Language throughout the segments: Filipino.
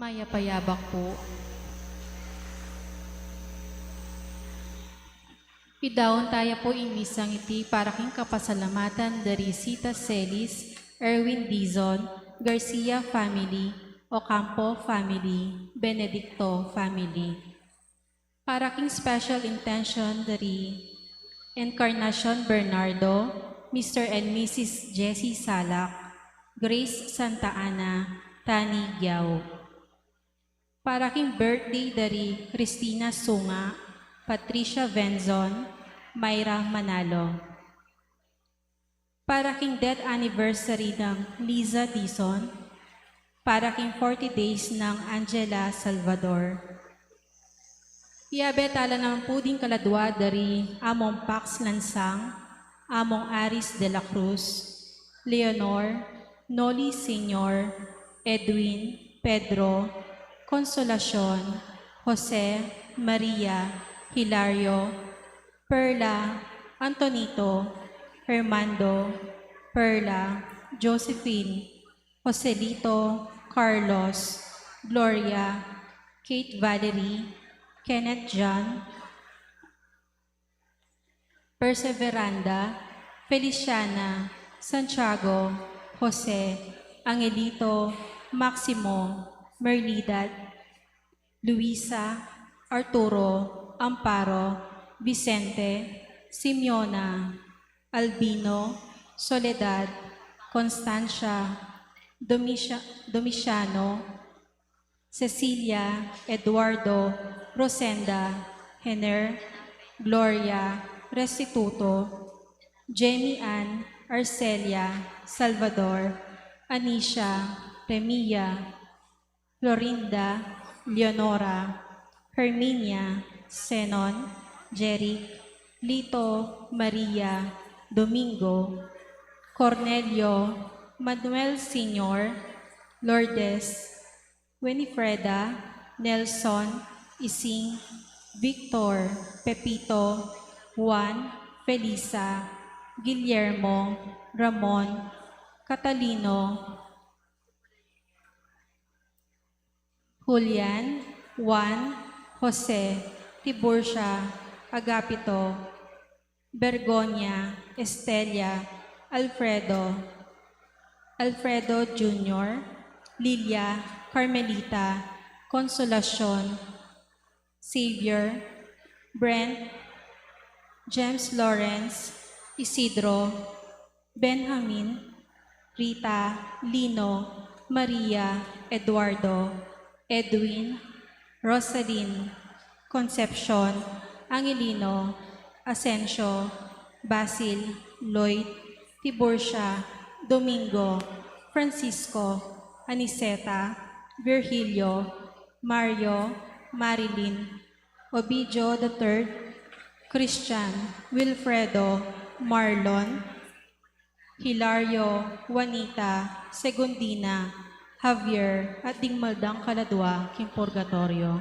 Mayapayabak po. Pidaon tayo po inisang iti para king kapasalamatan dari Sita Celis, Erwin Dizon, Garcia family, Ocampo family, Benedicto family. Para king special intention dari Encarnacion Bernardo, Mr. and Mrs. Jessie Salak, Grace Santa Ana, Tani Giao. Para king birthday dari Cristina Sunga, Patricia Venzon, Myra Manalo. Para king death anniversary ng Liza Dizon. Para king 40 days ng Angela Salvador. Iabetala ng puding kaladwa dari Among Pax Lansang, Among Aris de la Cruz, Leonor, Noli Senior, Edwin, Pedro, Consolacion, Jose, Maria, Hilario, Perla, Antonito, Hermando, Perla, Josephine, Joselito, Carlos, Gloria, Kate Valerie, Kenneth John, Perseveranda, Feliciana, Santiago, Jose, Angelito, Maximo, Merlidad, Luisa, Arturo, Amparo, Vicente, Simeona, Albino, Soledad, Constancia, Domiciano, Cecilia, Eduardo, Rosenda, Hener, Gloria, Restituto, Jenny Ann, Arcelia, Salvador, Anisha, Remia, Florinda, Leonora, Herminia, Senon, Jerry, Lito, Maria, Domingo, Cornelio, Manuel Sr., Lourdes, Winifreda, Nelson, Ising, Victor, Pepito, Juan, Felisa, Guillermo, Ramon, Catalino, Julian, Juan, Jose, Tiburcia, Agapito, Bergonia, Estelia, Alfredo, Alfredo Jr., Lilia, Carmelita, Consolacion, Xavier, Brent, James Lawrence, Isidro, Benjamin, Rita, Lino, Maria, Eduardo, Edwin, Rosaline, Concepcion, Angelino, Asensio, Basil, Lloyd, Tiburcia, Domingo, Francisco, Aniseta, Virgilio, Mario, Marilyn, Ovidio III, Christian, Wilfredo, Marlon, Hilario, Juanita, Segundina, Javier, at Dingmaldang Kaladwa, King Purgatorio.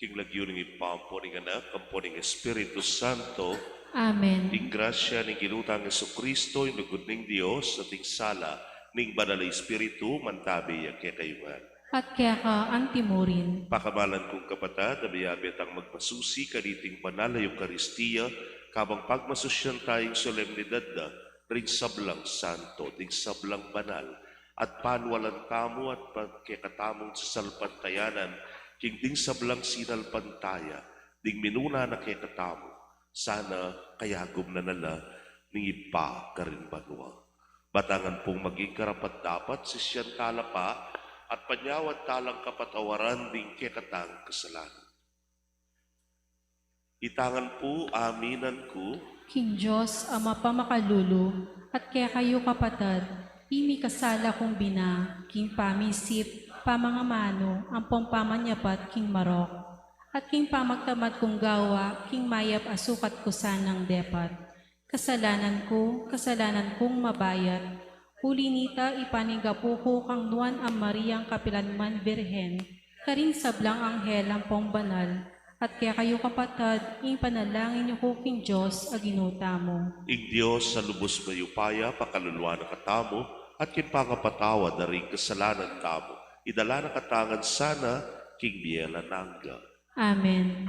king lagyo ng ipampo ng anak, kampo ng Espiritu Santo, Amen. ing grasya ng gilutang Jesucristo, yung lugod ng Diyos, at ing sala ng banal na Espiritu, mantabi ang kekayungan. At kaya ka antimurin. Pakamalan kong kapatid, abiyabit ang magpasusi kaniting banal na Eucharistia, kabang pagmasusyan tayong solemnidad na ring sablang santo, ting sablang banal, at panwalan tamo at pagkekatamong sa salpantayanan, king ding sablang sinalpantaya, ding minuna na kekatamo, sana kayagom na nala, ning ipa karin banwa. Batangan pong maging karapat dapat si siyan talapa, at panyawat talang kapatawaran ding kekatang kasalanan. Itangan po aminan ko, King Diyos, Ama pamakalulo, at kaya kayo kapatid, imi kasala kong bina, king pamisip, pamangamano, ang pamanyapat king marok, at king pamagtamad kong gawa, king mayap asukat ko sanang depat. Kasalanan kong mabayat, huli nita ipanigapo ko kang nuan ang Mariang Kapilanman Birhen, karing sablang anghel ang pong banal, at kaya kayo kapatid, ipanalangin niyo ko king Diyos aginuta mo. ing Diyos sa lubos mayupaya, pakaluluwa na katamo, at kimpangapatawad na ring kasalanan tamo, idala na katangan sana, king Biela Nangga. Amen.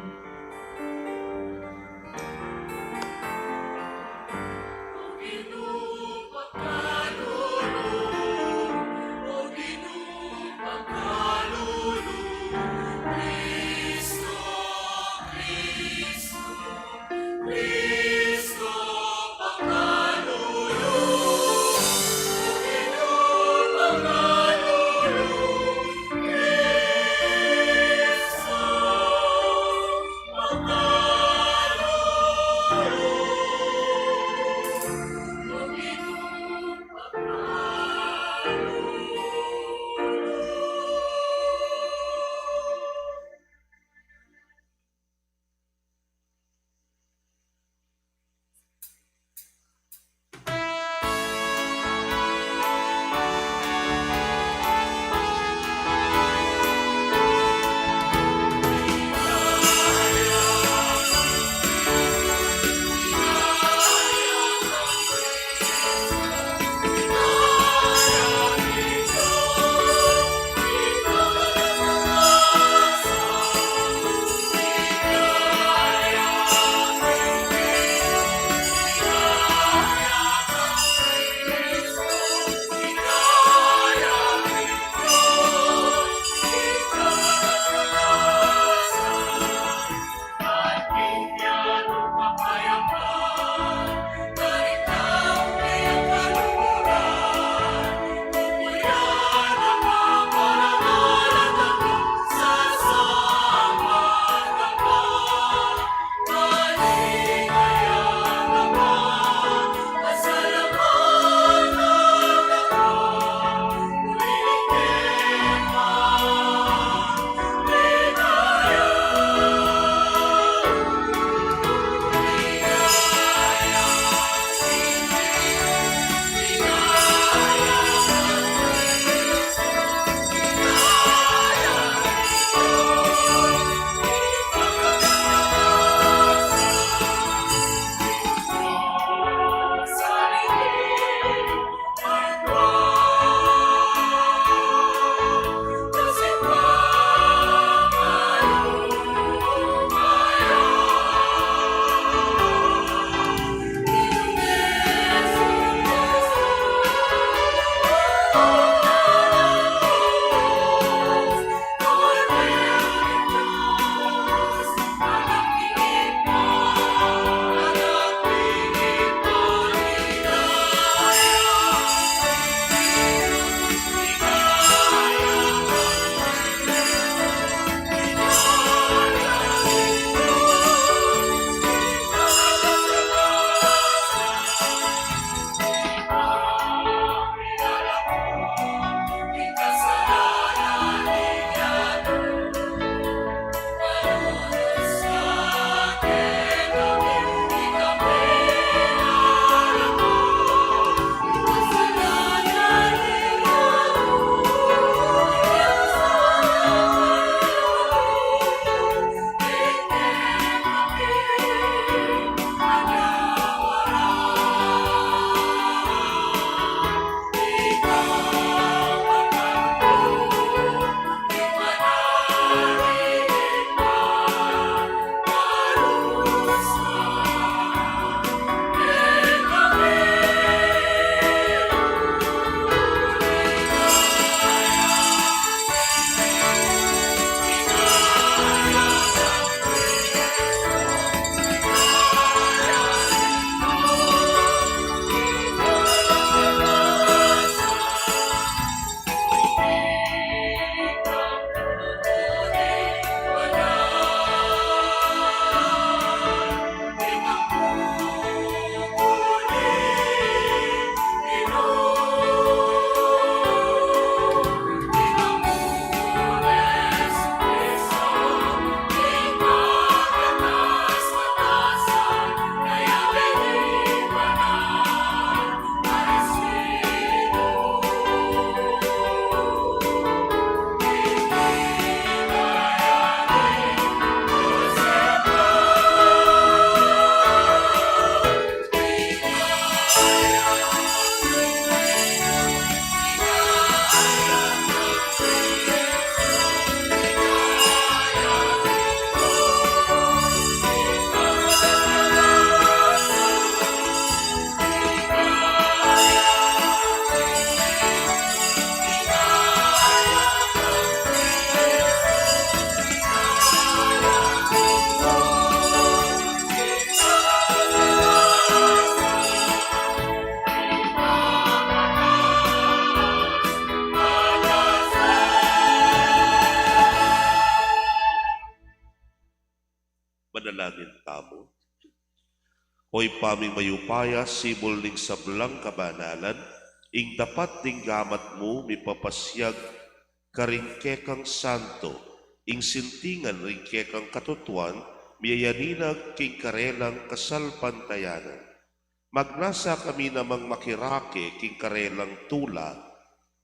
Oy paming mayupaya, sibol ning sablang kabanalan, ing dapat ding gamat mo mipapasyag karingkekang santo, ing sintingan ringkekang katutuan, miyayaninag king karelang kasalpantayanan. Magnasa kami namang makirake king karelang tula,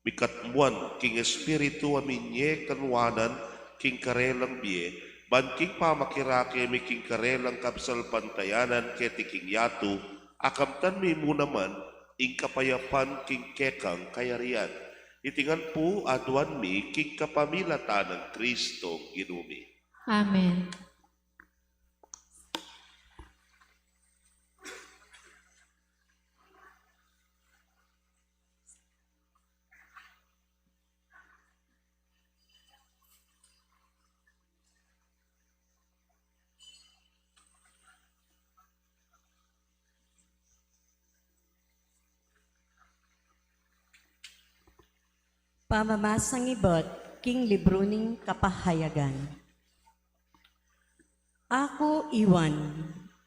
mikatmuan king espiritu aminye kanwanan king karelang biye, ban king pamakirake mi king karelang kapsalpantayanan keti king yatu, akamtan mi mo naman ing kapayapan king kekang kayarian. Itingan po aduan mi king kapamilatan ng Kristo ginumi. Amen. Pamamasang ibot, king libro ning kapahayagan. Ako iwan,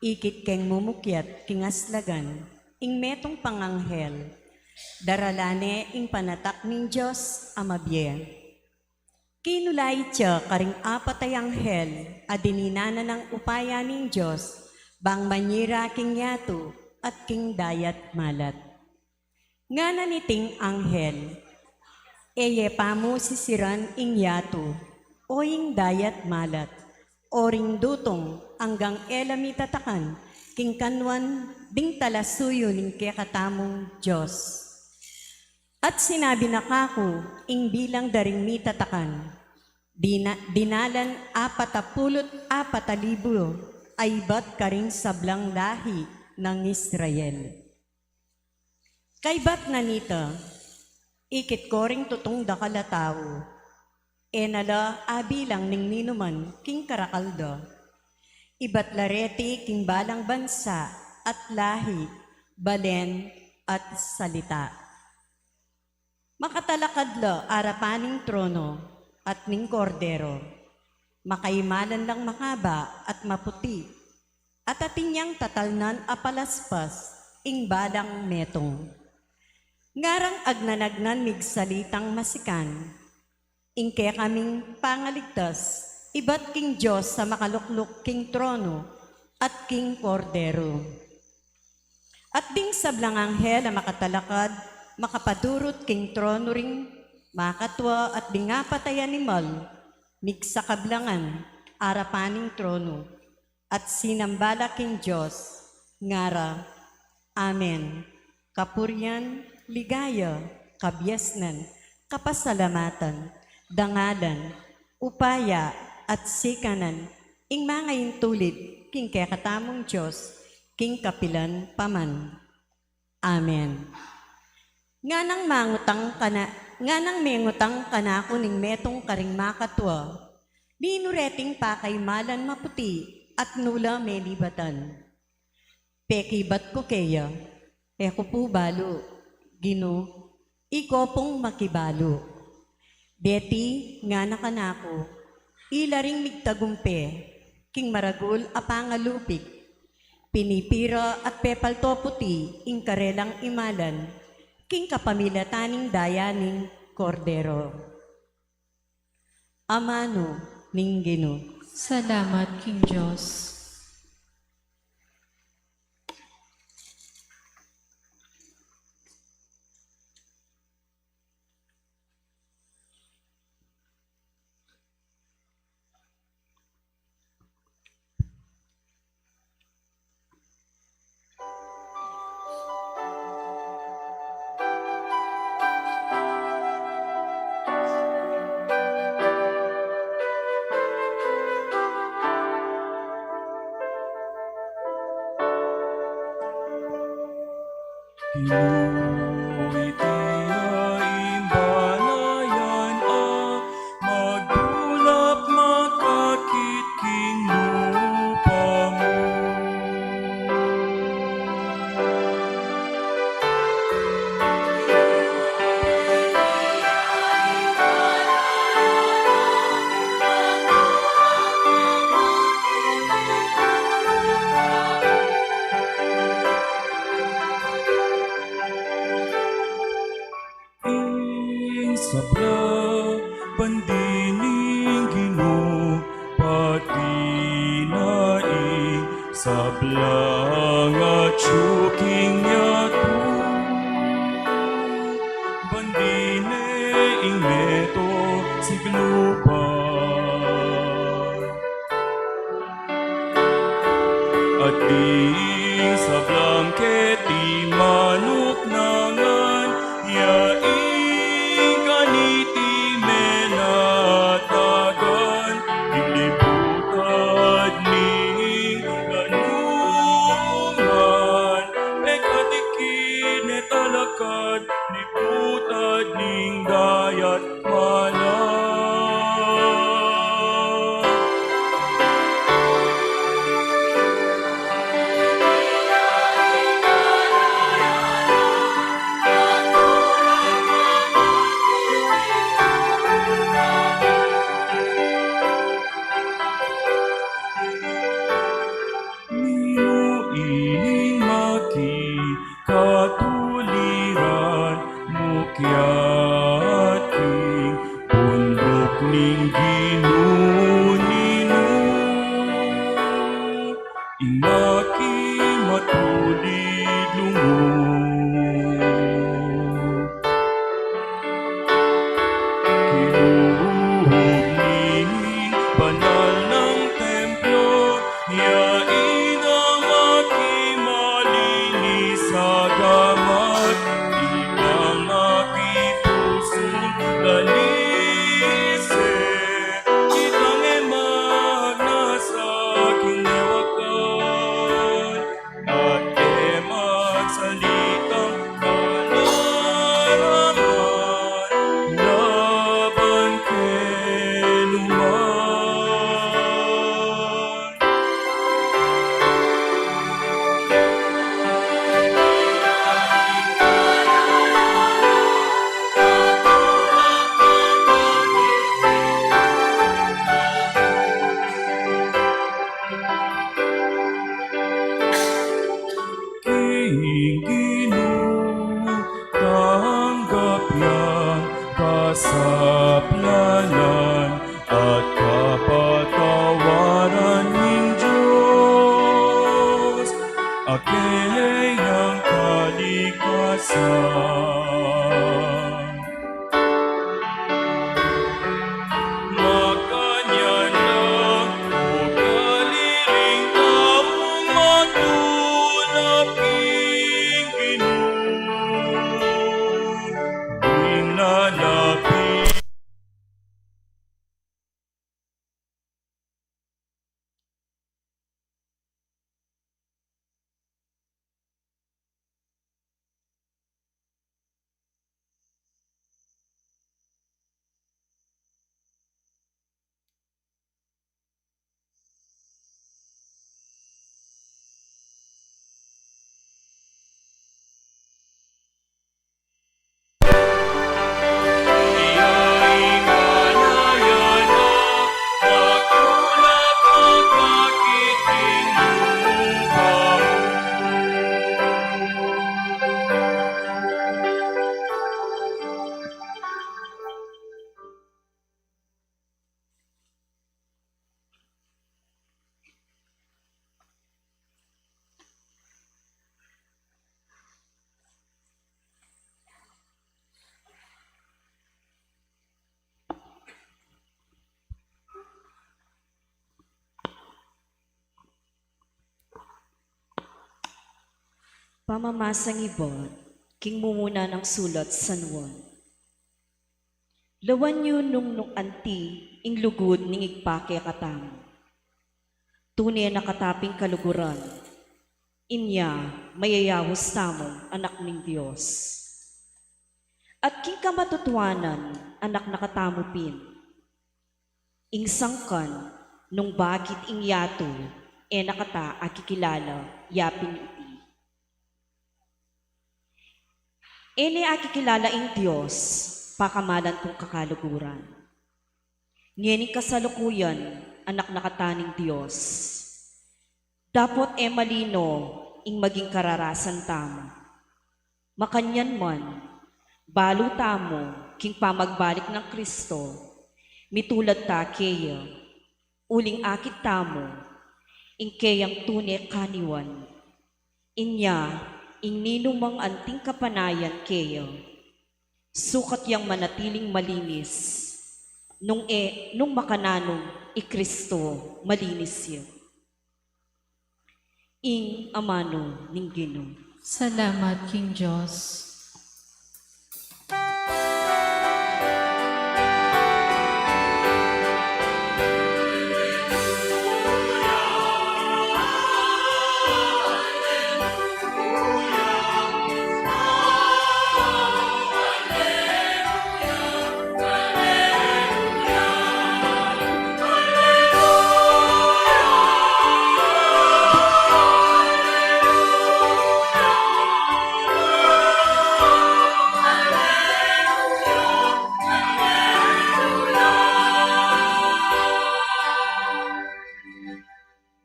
ikit keng mumukyat king aslagan, ing metong panganghel, daralane ing panatak ning Diyos amabye. Kinulay siya karing apatay anghel, adininana ng upaya ning Diyos, bang manyira king yatu at king dayat malat. Nga naniting anghel, eye pamo sisiran ing yatu, o ing dayat malat, o ring dutong hanggang elami tatakan, king kanwan ding talasuyo ning kekatamong Diyos. At sinabi na kako, ing bilang daring mi tatakan, dinalan 44,000 ay bat karing sablang lahi ng Israel. Kay bat na nita, ikit koring tutong dakalataw, enala abilang ning ninuman king karakaldo, ibat lareti king balang bansa at lahi, balen at salita. Makatalakadlo arapaning trono at ning kordero, makaimalan lang makaba at maputi, at atinyang tatalnan apalaspas, ing balang metong. Ngarang agnanagnan migsalitang masikan, ingke kaming pangaligtas, ibat king Diyos sa makalukluk king trono at king kordero. At ding sablang anghel na makatalakad, makapadurot king trono ring makatwa at dingapatayan ni Mal, migsakablangan, arapaning trono, at sinambala king Diyos, ngara, Amen. Kapuryan, ligaya, kabyasnan, kapasalamatan, dangalan, upaya, at sikanan, ing mga intulid, king kekatamong Diyos, king kapilan paman. Amen. Nga nang mengutang kanako ning metong karing makatwa, linureting pakaymalan maputi at nula melibatan. Pekibat ko keya, eko po balo, Gino, iko pong makibalo. Deti nga nakanako, ilaring migtagumpe, king maragul apangalupik, pinipira at pepalto puti, ing karelang imalan, king kapamilataning dayaning kordero. Amano ning Gino. Salamat, King Diyos. Pinoy tiyain balayan magbulak makakit king lupa mo. Mga tsuking yatu bandine ing meto siglupan at diing sa blanket di manok nangan yaing kaniti menatagan dilibutad ning ganungan ekadikid netalakad libutad ning dayat malam. Minuing maki katuliran mukyat king bundok ning ginunino imaki matulid lungog kiluhog ning banal ng templo yain ang aking malinis sa gamat ibang aking pusong lalise kitang emag na sa aking newakan at emag salitang kalaraman laban kenuman. Tanggap yan kasaplanan at kapatawaran ng Diyos akeyang kalikasan. Makanyan lang ugaliling taong matulak ing Ginoo lalapit. Iyaing malayan na magkulap ang kakiting lupa Pamamasang ibon, king mumuna ng sulat San Juan. Lawan yun nung anti, ing lugod ning igpake katamo. Tunay na kataping kaluguran, inya mayayawos tamong anak ning Diyos. At king kamatutuanan, anak nakatamupin, ing sangkan, nung bakit ing yato, nakata akikilala, yapin iti. Ene akikilala ing Diyos, pakamalan kong kakaluguran. Ngayon kasalukuyan, anak nakataning Diyos. Dapat malino, ing maging kararasan tamo. Makanyan man, balo tamo, king pamagbalik ng Kristo, mitulad ta keya, uling akit tamo, ing keyang tunay kaniwan, Inya, ing ninumang anting kapanayan kayo, sukat yang manatiling malinis, nung makananong Kristo malinis yun. Ing amano ning Ginoo. Salamat, King Diyos.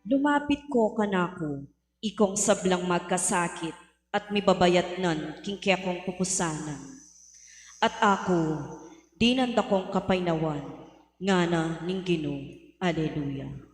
Lumapit ko kanako, ikong sablang magkasakit at mibabayat nan kingkaya kong pupusanan. At ako, dinanda kong kapaynawan, ngana ning Ginoo. Aleluya.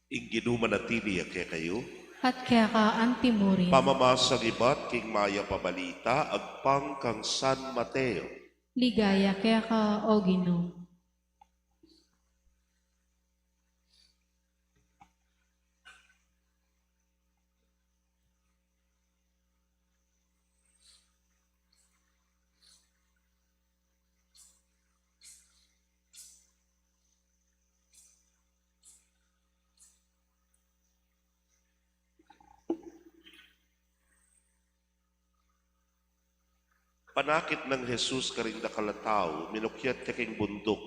Ing ginumanatili kay kayo, At kaya ka antimurin, pamamasang iba't king maya pabalita, agpang kang San Mateo. ligaya kaya ka, O Ginoo. Panakit ng Jesus karing dakalataw, minukyat ka king bundok.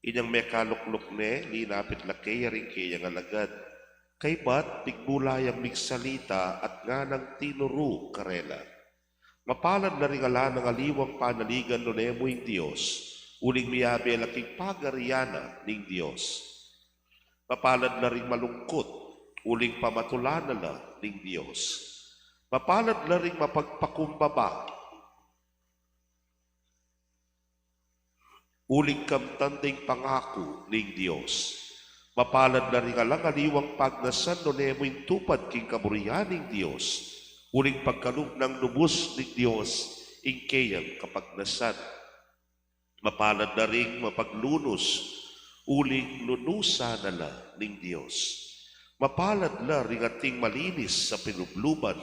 Inyang mekalukluk ne, linapit lakay rin kayang alagad. Kay bat, bigbulayang migsalita at nga ng tinuro karela. Mapalad na rin ala ng aliwang panaligan no nemo yung Diyos, uling miyabe laking pagariana ning Diyos. Mapalad na rin malungkot, uling pamatulana ning Diyos. Mapalad na rin mapagpakumbaba, uling kamtanding pangako ning Diyos. Mapalad na rin alang aliwang pagnasan no nemo'y tupad king kaburihan ning Diyos. Uling pagkalug ng lubos ning Diyos, ingkayang kapagnasan. Mapalad na rin mapaglunos, uling lunusa nala ning Diyos. Mapalad na rin ating malinis sa pinubluban,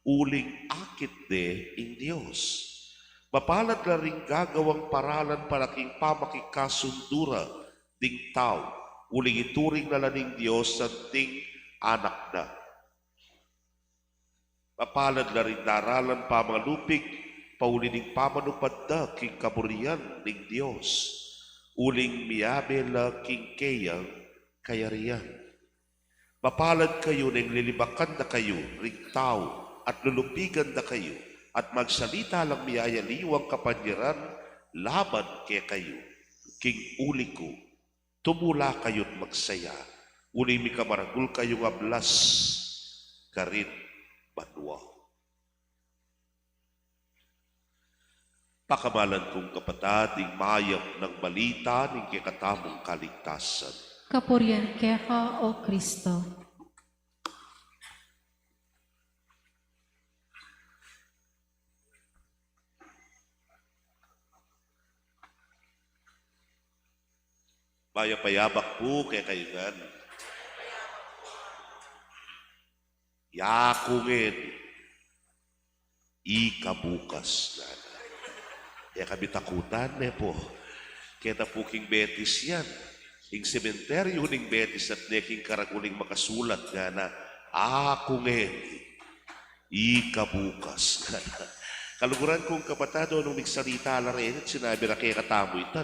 uling akit de ing Diyos. Mapalad na rin gagawang paralan paraking pamakikasundura ding tao, uling ituring na laning Diyos sa ding anak na. Mapalad na rin daralan pamalupig, paulining pamanupad na king kaburian ning Diyos, uling miyabe la king kayang kayarian. Mapalad kayo nang lilibakan na kayo ring tao at lulupigan na kayo, at magsalita lang miyayaliwang kapanyaran laban kay kayo. King uli ko, tumula kayo't magsaya, uli mi kamaragul kayong ablas, karit banwa. Pakamalan kong kapatid, ing mayap ng balita ning kikatamong kaligtasan. Kapurian kaya ka, O Kristo. Payabak po kay kayunan. Yakungin. Ikabukas na. Kaya kami takutan po. Kaya po king Betis yan. Ing sementeryo ning Betis at neking karaguling makasulat nga na akungin. Ikabukas na. Kaluguran kong kapatado nung nagsalita la rin at sinabi na kaya katamo itan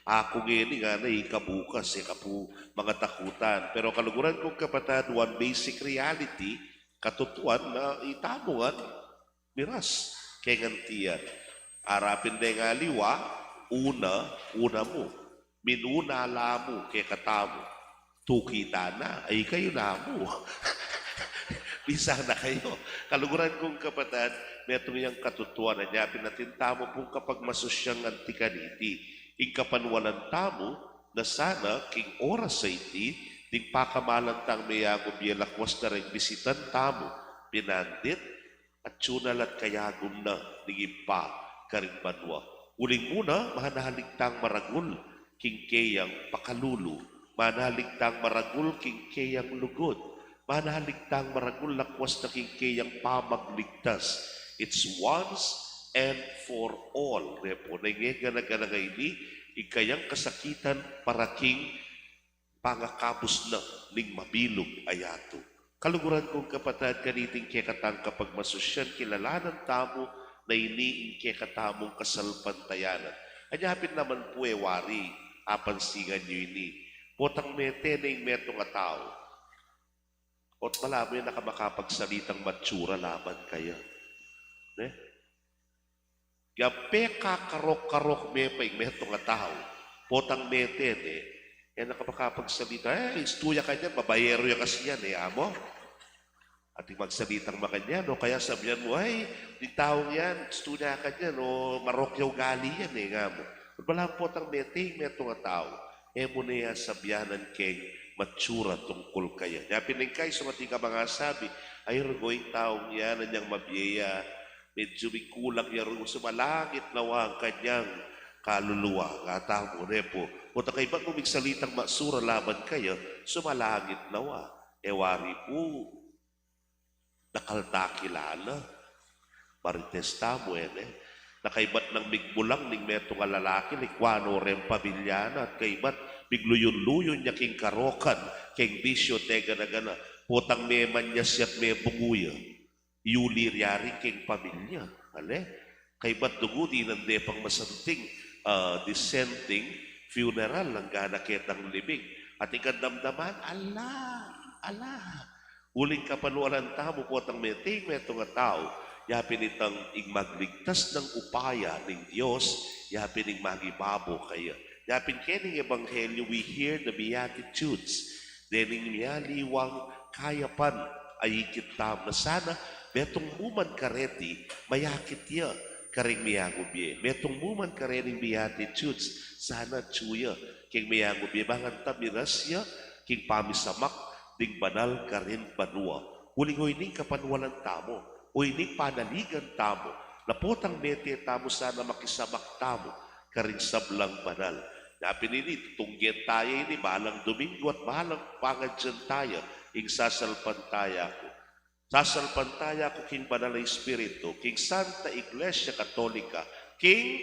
Ako ngayon nga na ikabukas, kapu mga takutan. Pero kaluguran kong kapatado, one basic reality, katutuan na itamongan, miras, kaya ngantiyan. Arapin na nga liwa, una mo. Minunala mo, kaya katamo. Tukita na, ay kayo na mo. Bisa na kayo. Kaluguran kong kapatid, metong yung katutuan na niya, pinatinta mo pong kapag masusyang antikaniti, ing kapanwalan tamo, na sana, king oras sa iti, ding pakamalantang mayago biyalakwas na rin bisitan tamo, pinandit, at tsunal at kayagom na, nigimpa, karimbanwa. Uling muna, mahanahaligtang maragul, king kayang pakalulu, mahanahaligtang maragul, king kayang lugod, manahaligtang maragul lakwas na kingkayang pamagligtas. It's once and for all. Repo, naingeganaga ini, ikayang kasakitan para king pangakapos na ning mabilog ayato. Kaluguran kong kapatid, kaniting kekatang kapag masusyan, kilalanan tamo na iniing kekatamong kasalpantayanan. Anyapin naman po wari, apansingan nyo ini. Potang mete na yung metong atao. At malabo yung nakapagsaalitang matsura laban kaya. Gape kakarok-karok me pa yung metong tao. Potang meten yan nakapagsalita, istuya ka niyan, babayero yan kasi yan amo. At yung magsalitang makanyan, o kaya sabihan mo, ay, di taong yan, istuya ka niyan, o marokyaw gali yan nga mo. At wala potang mete yung metong tao. Mo na yan sabihanan kay matsura tungkol kaya. Kaya piningkay sa mating ka mga sabi, ay rugoy taong yan, anyang mabiyaya, medyo may kulang yan, sumalangit nawa ang kanyang kaluluwa. Nga mo, repo. Punta kay ba't mo salitang matsura laban kayo, sumalangit nawa. Ewari po, nakalta kilala. Marites tamo nakaibat ng migbulang ning metong lalaki, likwano rin pamilyana, at kaibat bigluyon-luyon niya king karokan, king bisyo, tega na gana, potang may manyas at may bunguya, yuli riyari king pamilya. Kaibat dugo, di nande pang masanting, dissenting funeral, ng ganakit ng libing. At ikandamdaman, uling kapanualan tamo, potang may ting metong tao, yapin itang igmagligtas ng upaya ng Diyos, yapin ing magibabo kaya. Yapin kening ebanghelyo, we hear the Beatitudes. Dening niya liwang kayapan ay ikitam na sana, betong muman kareti, mayakit ya, karing miyagubye. Betong muman karening Beatitudes, sana tsuya, king miyagubye, bangan tamiras ya, king pamisamak, ding banal karin banua. Huling ning kapanwalan tamo, o ining panaligan tamo, na potang mete tamo sana makisamak tamo, karing sablang banal. Napin ini, tunggen tayo ini, balang Domingo at balang pangadyan tayo, ing sasalpantaya ko. Sasalpantaya ko king banal na Espiritu, king Santa Iglesia Katolika, king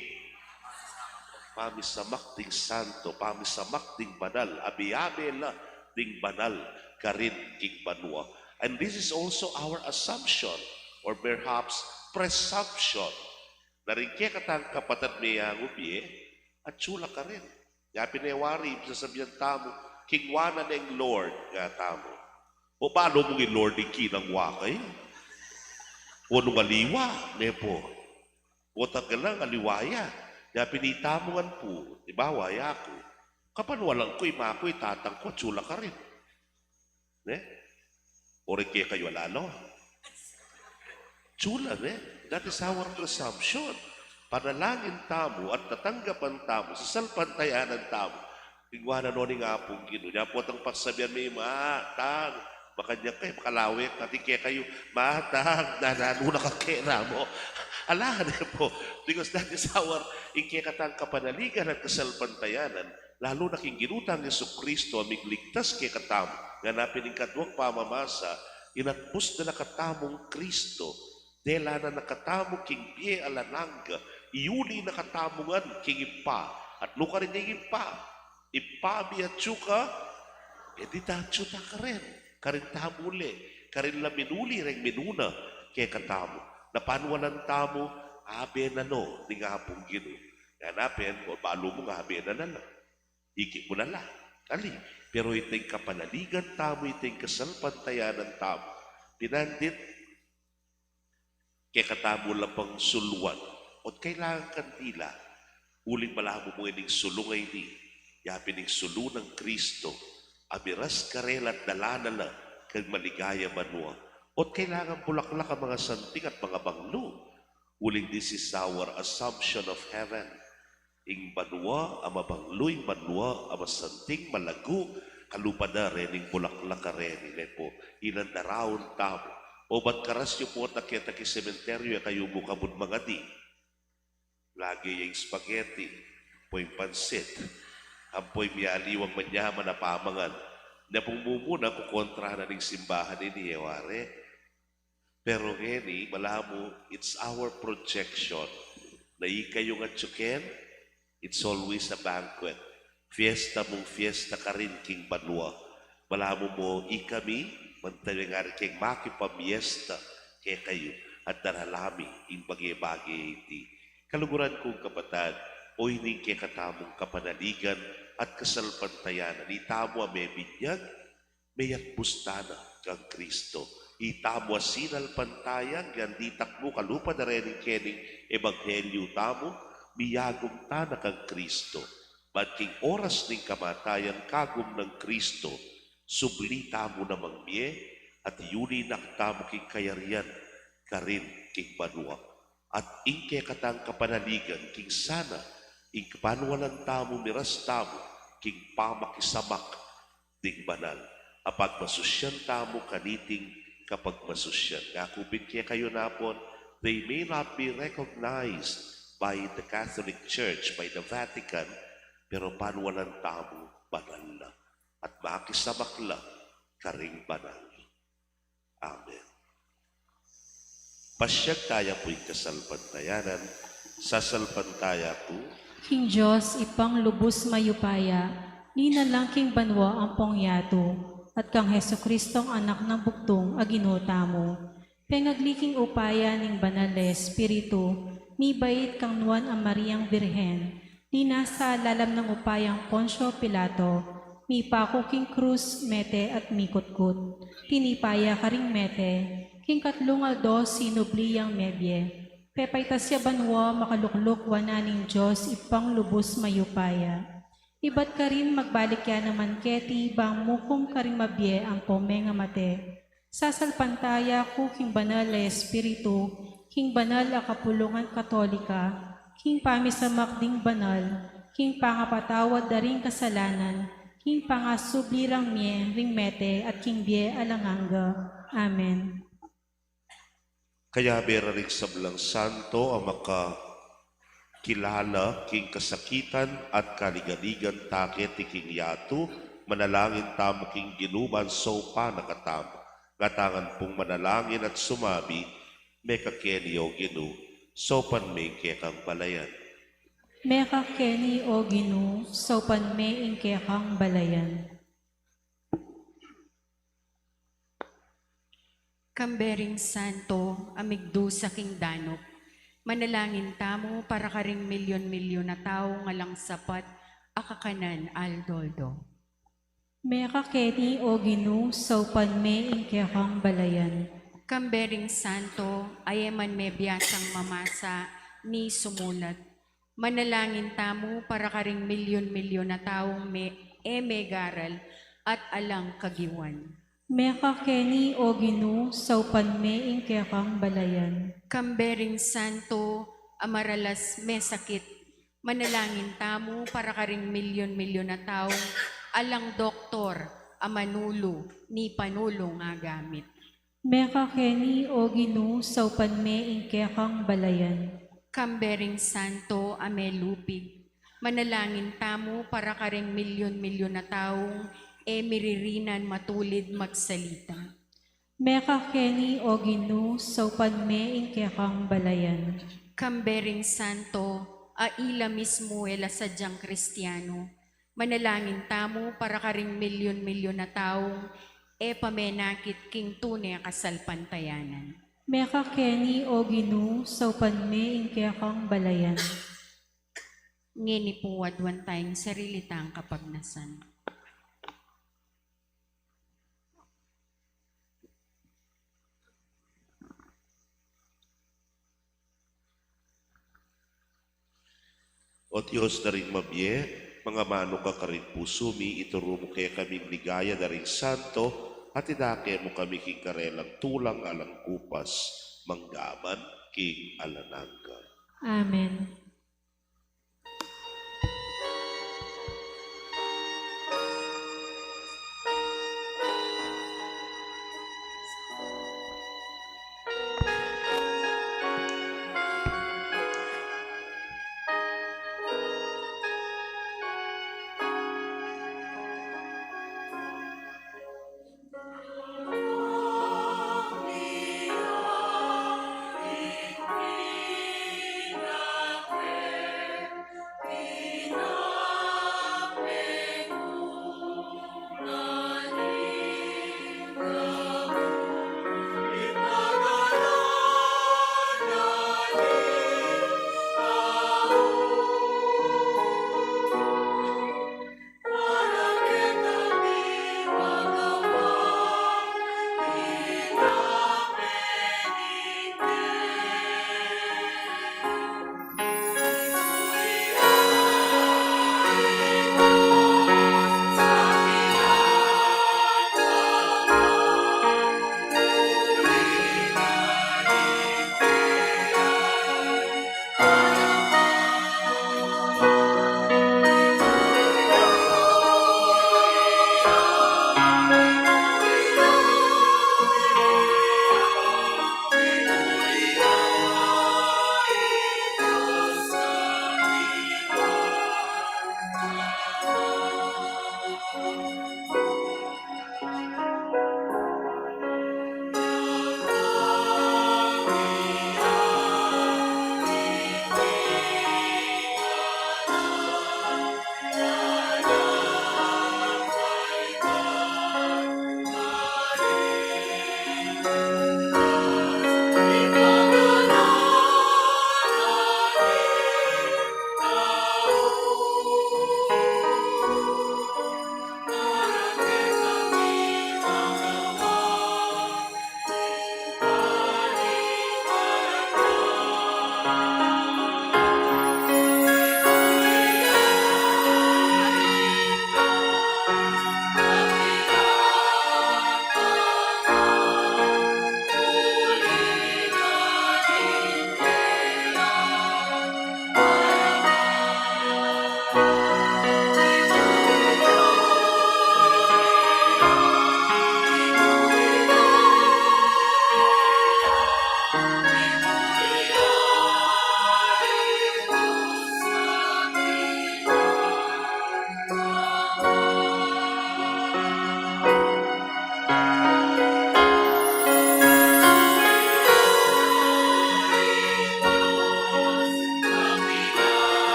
pamisamak ding santo, pamisamak ding banal, abiyabela ding banal, karin king banua. And this is also our assumption, or perhaps presumption, na rin kaya katang kapatid may angubye, at tsula ka rin. Nga pinewari, sasabihan tamo, kingwana na yung Lord, nga tamo. O paano mong yung Lord yung kinang wakay? O nung aliwa, nepo. O tagalang aliwaya. Nga pinitamongan po, di ba, waya ko. Kapan walang ko'y mako'y tatangko, tsula ka rin. O rin kaya kayo lalo. Tsula, that is our presumption. Panalangin tamo at tatanggapan tamo sa salpantayanan tamo. Tingwanan no ni nga pong gino. Niya po ang pagsabihan may matang. Makanya kayo, makalawik, natin kaya kayo, matang, nananuna ka kera mo. Alahan po. Because that is our ikekatang kapanaligan at kasalpantayanan. Lalo na king ginutang Jesucristo, migligtas kay katamo. Ganapin ng kadwang pamamasa, inatpos na nakatamong Kristo. Dela na nakatamo king pie alananga, iuli nakatamungan king ipa, at luka rin yung ipa, ipabi at tsuka, edi tatsuta ka rin, karin tamuli, karin laminuli rin minuna, kaya katamo, napanwalan tamo, Abe na no, di nga pong gino. Hanapin, o balo mo nga abe na lang. Iki mo na lang. Ali. Pero itong kapanaligan tamo, itong kasalpantayanan tamo. Pinandit, kaya katamo lang pang suluan. O kailangan kandila. Uling malamo mo ining sulungay ni. Yapin ning sulu ng Kristo. Amiras karela at dalanala kag maligaya manua. O kailangan bulaklak ang mga santing at mga banglo. Uling this is our assumption of heaven. Ing banwa, ang mabangloy banwa, ang masanting malago, kalupada rening bulaklak ka rening po. Ilan na raon tamo. O ba't karas yung po nakita ki sementeryo kayo bukabun mga di. Lagi yung spaghetti, po yung pansit. Ampoy miyaliwang manyaman na pamangan. Na pong mumuna kukontra na ng simbahan ni Eware. Pero ngeni, malamo, it's our projection. Na ikayo nga tsuken, it's always a banquet. Fiesta mong fiesta ka rin king banwa. Malamo mo, ikami, mantalingar king makipamiesta kay kayo at daralami in bagay-bagay iti. Kaluguran kong kapatad, o hining kay katamong kapanaligan at kasalpantayanan. Itamo ang may binyag, may atbustana kang Kristo. Itamo ang sinalpantayan, yan di takmo kalupa na rin kening ebanghelyo tamo, miyagom tana kang Kristo. Badking oras ning kamatayan kagum ng Kristo, subli tamo namang miye, at yuni naktamo king kayarian, karin king banwa. At ingke katang kapanaligan, king sana, ing panwalan tamo miras tamo, king pamakisamak, ding banal. Apag masusyan tamo kaniting kapag masusyan. Ngakupin kaya kayo napon, they may not be recognized by the Catholic Church, by the Vatican, pero panwalan tamo, banal na. At makisamak lang, karing banal. Amen. Pasyag tayo po'y kasalpantayanan, sasalpantaya po, King Diyos, ipang lubos mayupaya, ni na lang king banwa ang pongyato, at kang Heso Kristong anak ng buktong aginota mo. Pengagliking upaya ning banal na Espiritu, ni bait kang nuan ang Mariang Birhen, ni nasa lalam ng upayang Ponsyo Pilato, mi pako king krus, mete at mikutkut. Tinipaya karing mete, king katlungal do sinubliyang medye. Pepay tasya banwa makalukluk wananing Diyos ipang lubos mayupaya. Iba't ka rin magbalik ya naman keti bang mukum ka rin mabye ang pome nga mate. Sasalpantaya ko king banal na Espiritu, king banal a kapulungan katolika, king pamisamak ding banal, king pangapatawad da ring kasalanan, king pangasublirang mie ring mete at king bie alanganga. Amen. kaya berarik sablang santo ang makakilala king kasakitan at kaligaligan takit king yato, manalangin tamo king ginuman so pa nakatamo. Gatangan pong manalangin at sumabi, may kakeniyo ginu, so pan may kekang balayan. Meka keni o ginu, sopan me ingkekang balayan. Kambering Santo, amigdo sa king danop. Manalangin tamo para karing milyon-milyon na tao nga lang sapat akakanan aldoldo. Meka keni o ginu, sopan me ingkekang balayan. Kambering Santo, ayaman me biyasang mamasa ni sumulat. Manalangin tamo para karing milyon-milyon na taong megaral at alang kagiwan. Meka keni o ginu, sopan me ingkekang balayan. Kambering Santo, amaralas may sakit. Manalangin tamo para karing milyon-milyon na taong alang doktor, amanulo, ni panulo nga gamit. Meka keni o ginu, sopan me ingkekang balayan. Kambering Santo, amelupig. Manalangin tamo para karing milyon-milyon na taong miririnan matulid magsalita. Meka keni o ginu, sopan me ingkekang balayan. Kambering Santo, aila mismo ela sadyang Kristiyano. Manalangin tamo para karing milyon-milyon na taong pamenakit king tunay kasalpantayanan. Meka Kenny o Ginu, saupan me ingkekang balayan. Ngeni po wadwan tayong sarili tang kapagnasan. O Diyos na rin mabye, mga mano ka karin puso mi, ituro mo kaya kaming ligaya na rin santo, at inake mo kami king karelang tulang alang kupas, manggaman king alanangga. Amen.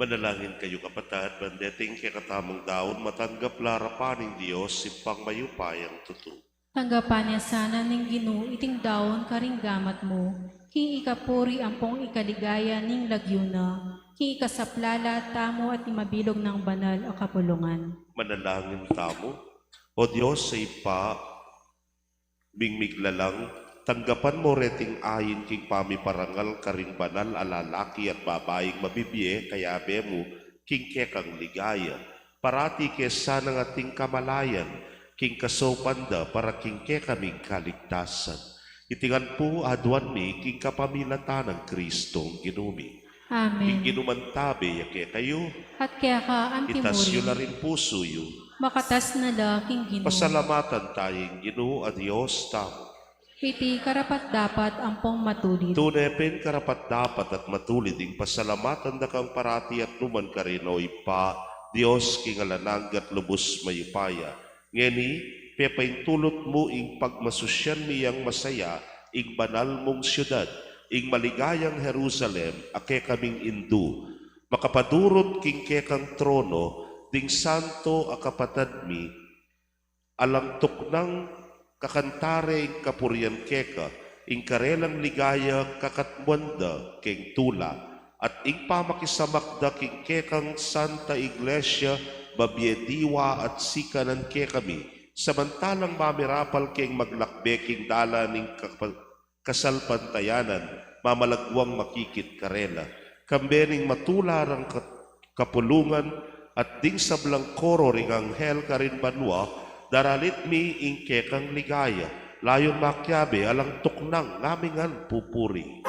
Manalangin kayo kapatid, bandeting kay katamang daon, matanggap larapan ng Diyos, simpang mayupayang tutu. Tanggapan niya sana ning Ginoo iting daon karing gamat mo. King ikapuri ampong ikaligaya ning lagyuna. King ikasaplala tamo at imabilog ng banal o kapulungan. Manalangin tamo, o Diyos sa ipa, bingmiglalang, tanggapan mo reting ayin king pamiparangal karing banal alalaki at babaeng mabibye, kaya be mo king kekang ligaya. Parati kesa ng ating kamalayan, king kasopanda para king kekaming kaligtasan. Itingan po adwan mi king kapamilatan ng Kristong ginumi. King Amen. ginumantabi yake kayo, At kaya ka itasyo na antimuri, rin puso yu. makatas na la King Ginoo. Pasalamatan tayong Ginoo at Diyos tamo. Iti karapat dapat ampong matulid. Tunepen karapat dapat at matulid ing pasalamatan da kang parati at numan karino ipa, Diyos kingalanag at lubos mayupaya. Ngeni, pepaintulot mo ing pagmasusyan niyang masaya, ing banal mong syudad, ing maligayang Jerusalem, ake kaming indu. Makapadurot king kekang trono, ding santo akapatad mi, alang tuknang kakantare ing kapurian keka, ing karelang ligaya kakatmwanda keng tula, at ing pamakisamakda king kekang Santa Iglesia, babyediwa at sikanan kekami, samantalang mamirapal keng maglakbe king dala ning kasalpantayanan, mamalagwang makikit karela, kambening matularang kapulungan, at ding sablang koro ring anghel karin banwa, daralit mi ing kekang ligaya, layon makyabe alang tuknang ngamingan pupuri.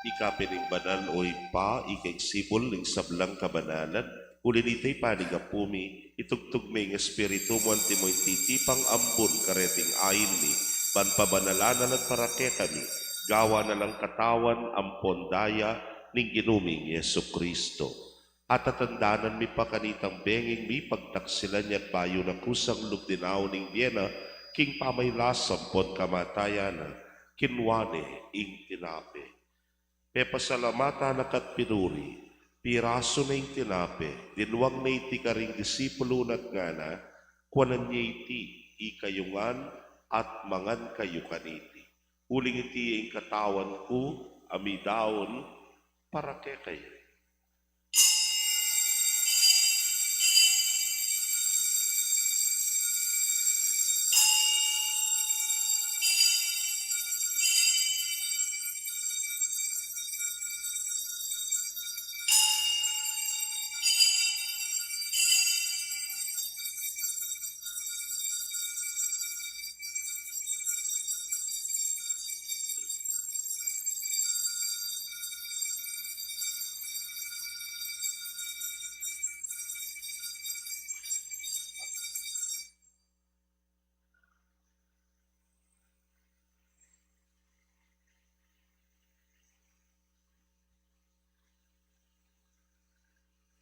Ikapining banal o ipa, ikagsibol ng sablang kabanalan, ulinitay panigapumi, itugtog may ng espiritu mo antimoy titipang ambon kareting ayin ni, banpabanalanan at parake kami, gawa na lang katawan ampon daya, ning ginuming Yesu Kristo. At atandanan mi pa kanitang benging mi pagtaksilan niya bayo na kusang lugdinaw ning Viena, king pamaylasam pon kamatayana, kinwane ing tinape. Pepasalamatan at pinuri, piraso na yung tinape, dinwang na iti karing disipulo at ngana, kuwanan niya iti, ikayungan at mangan kayo kaniti. Uling iti ang katawan ko, amidaon, para kay kayo.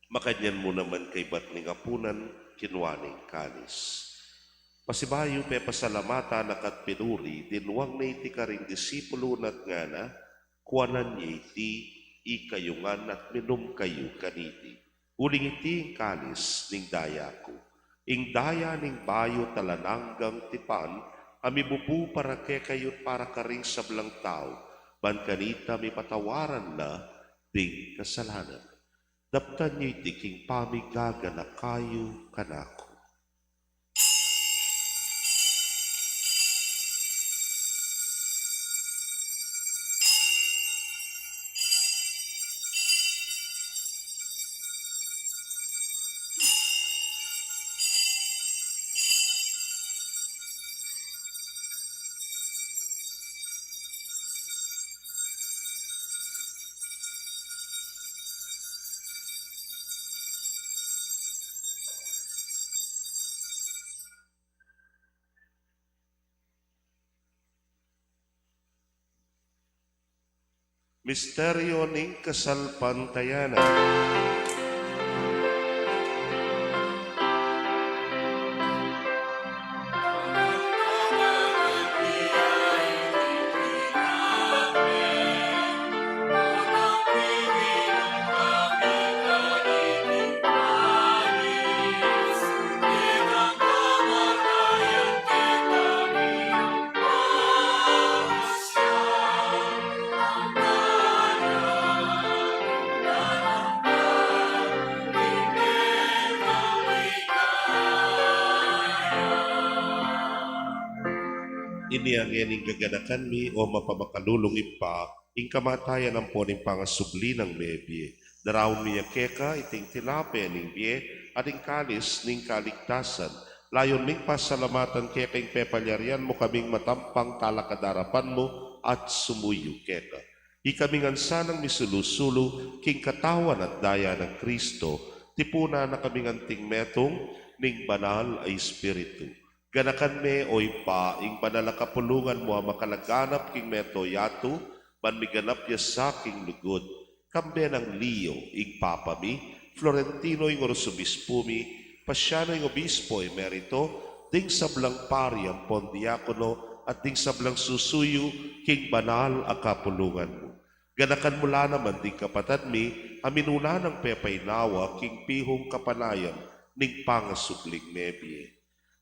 Makanyan mo naman kay batning apunan, kinwaning kalis. Pasibayo pe pasalamatan nakat pinuri, dinwang na iti karing disipulo nat nga na, kuanan niya iti, ikayungan at minum kayo kaniti. Uling iti ang kalis ning daya ko. Ing daya ning bayo talananggang tipan, amibubu para ke kayo para karing sablang tao, ban kanita mi patawaran na, ding kasalanan. Daptan niyo iti king pamigaga na kayo kanako. Misteryo ning kasalpantayanan. Iniangyan ing gaganakan mi o mapamakalulong ipa, ing kamatayan ang poning pangasubli ng mebye. Darawon niya keka iting tinape ning bie, at ing kalis ning kaligtasan. Layon ning pasalamatan keka ing pepalyarian mo kaming matampang talakadarapan mo at sumuyo keka. Ikaming ansanang misulusulu, king katawan at daya ng Kristo, tipuna na kaming anting metong ning banal ay Espiritu. Ganakan me oy pa, ing banalakapulungan mo makalaganap king meto yatu, man miganap ya sa king lugod. Kambe ng Leo, ing papami, Florentino ing orsobispo mi, Pasyano ing obispo emerito, ding sablang pari ang pondiakono, at ding sablang susuyo, king banal a kapulungan mo. Ganakan mula naman ding kapatad mi, aminuna ng pepaynawa, king pihong kapanayan, ning pangasubling nebye.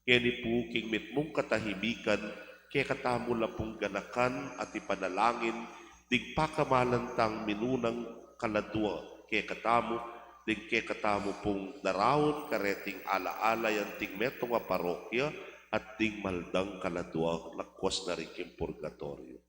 Kini po king mitmong katahimikan, kaya katamula pong ganakan at ipanalangin, ding pakamalantang minunang kaladwa, kaya katamu, ding kaya katamu pong darawon kareting alaalay ang ting metong a parokya, at ding maldang kaladwa, lakwas na rin king purgatorio.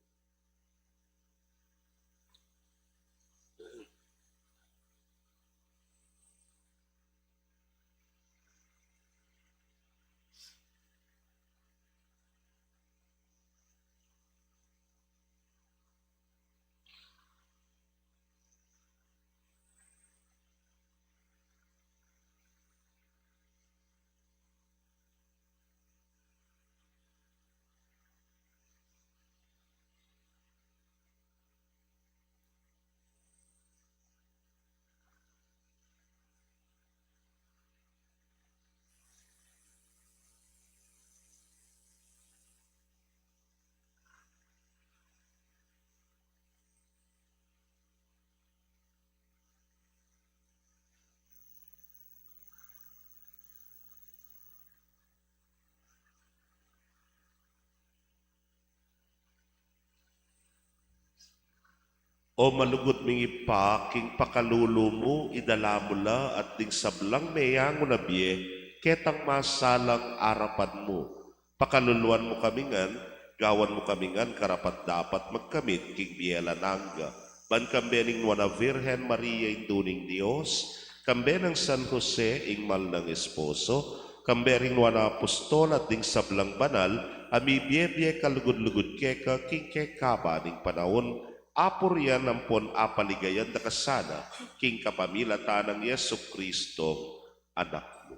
O malugot mingi pa, king pakalulo mo, idala mo la, at ding sablang meyango na biye, ketang masalang arapan mo. Pakaluluan mo kamingan, gawan mo kamingan, karapat dapat magkamit, king biela nangga. Ban kambe ning wana Virgen Maria induning Dios, kambe ng San Jose, ing mal ng esposo, kambe ring wana apostol at ding sablang banal, ami biye kalugod-lugod keka, king kekaba ning panahon, apor yan ang pon apaligayan na kasana, king kapamilata ng Yesu Kristo, anak mo.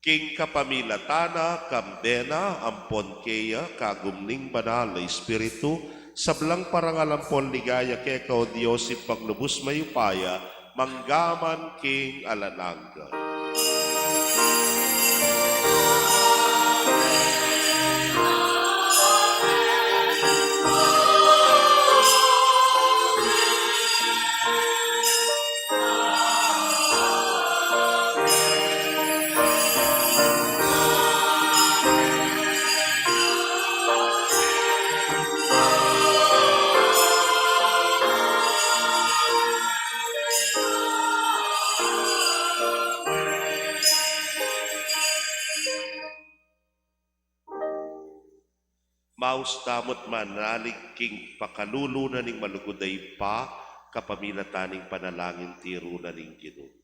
King kapamilatana, kambena, ampon keya, kagumning banal na Espiritu, sablang parangalampon ligaya keka o Diyos in paglubos mayupaya, manggaman king alanangga. Maus damot manalig king pakalulunan ning maluguday pa, kapamilataning panalangin tiro na ning Ginoo.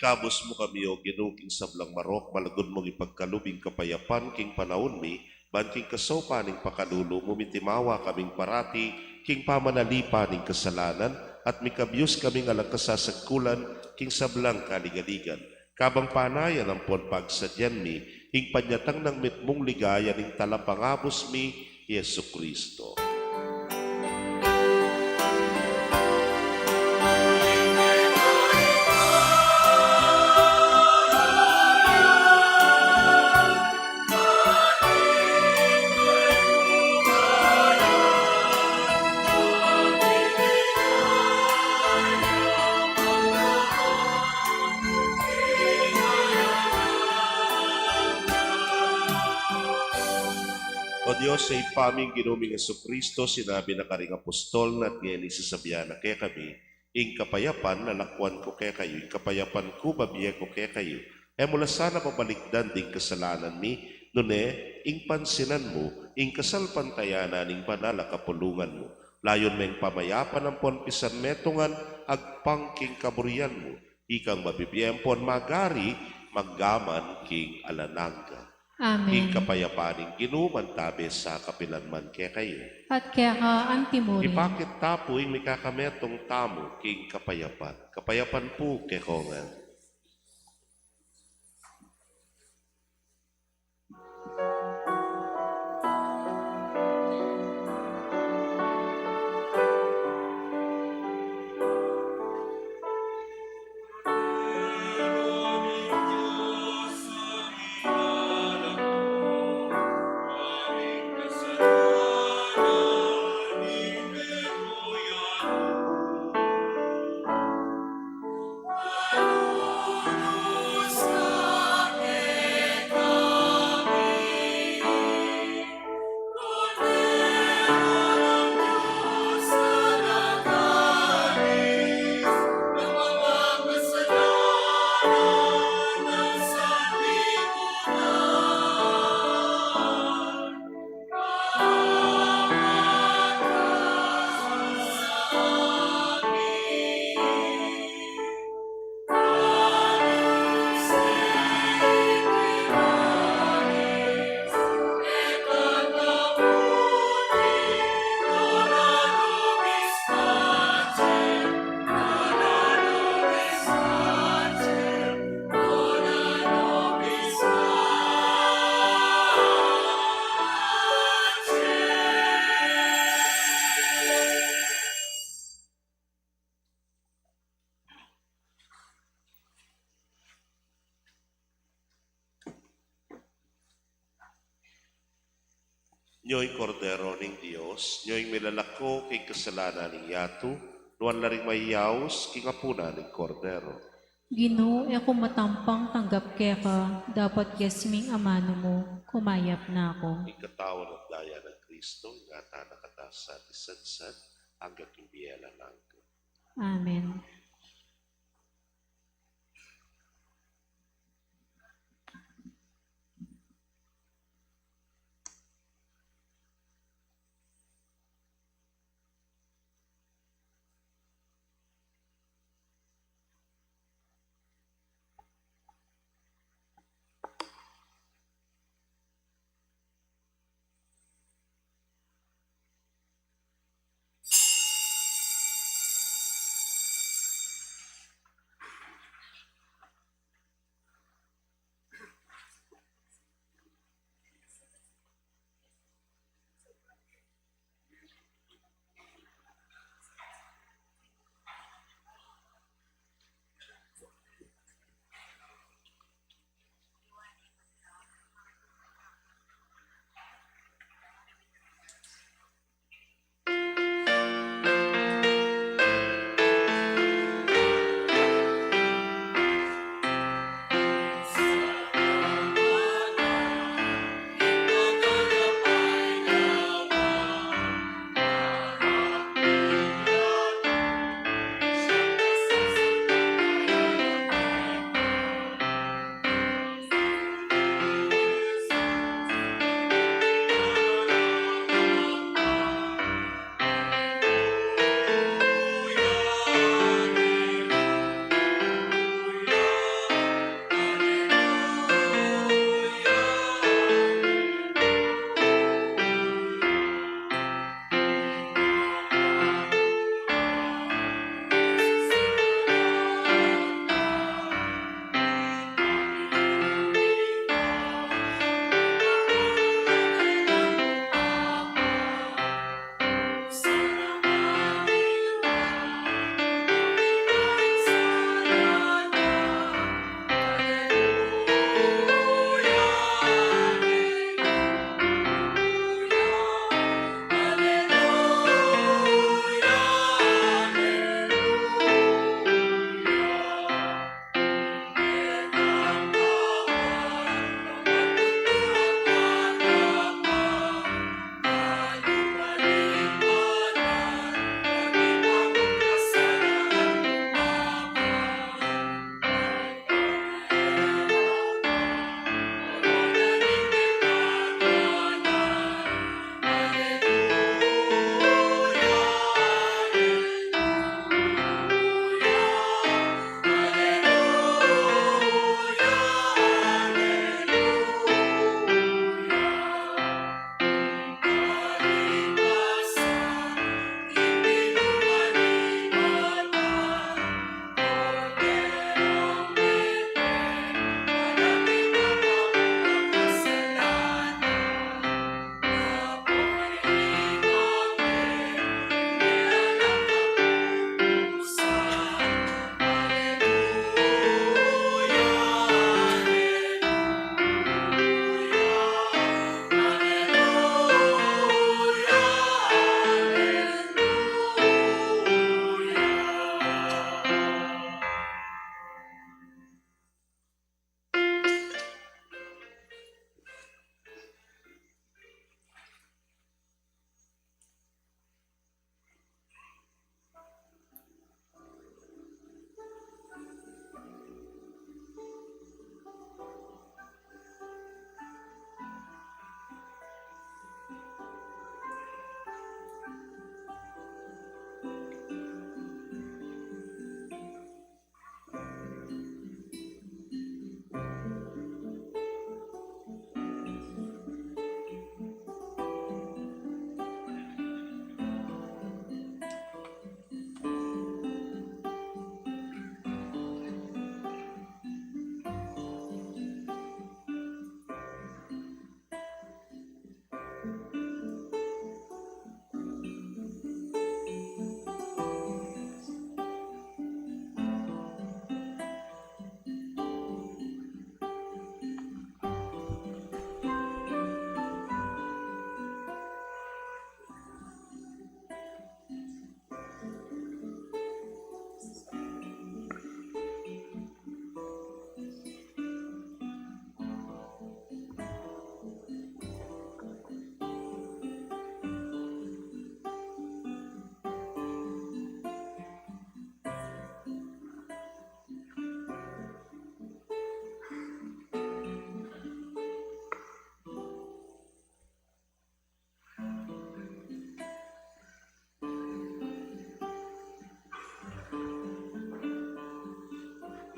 Ikabos mo kami o Ginoo king sablang marok, malagod mong ipagkalubing kapayapan king panahon mi, ban king kasopaning pakalulo, mumitimawa kaming parati, king pamanalipa ning kasalanan, at mikabiyos kaming alagkasasagkulan, king sablang kaligaligan. Kabang panayan ang pagsadyan mi, ing panyatang ng mitmong ligaya ning talapangabos mi, Yesu Kristo. O Diyos, sa ipaming ginuming Kristo, sinabi na karing apostol na at ngayon isasabihan na kaya kami, ing kapayapan na lakwan ko kaya kayo, ing kapayapan ko babiye ko kaya kayo, ay mula sana pabalikdan ding kasalanan mi, nune, ing pansinan mo, ing kasalpantayanan, ing banala kapulungan mo, layon meng pamayapan ang ponpisan metungan, agpang king kaburian mo, ikang mabibiyempon magari, maggaman king alanangga. Ing Amen. kapayapaning ginuman tabi sa kapilanman kaya kayo. At kaya ka antimurin. Ipakit tapo ing may kakametong tamo king kapayapan. Kapayapan po kaya kongan. Amen. Nyo'y kordero ning Dios, nyo'y milalako kay kasalanan ning yato, nuan laring mayaws king apuna ning kordero. Ginoo, ako matampang tanggap ka, dapat yasming amano mo, kumayap na ako. Ing katawan at daya ng Kristo, ingata nakatasan isadsad, hanggang imbiyela langka. Amen.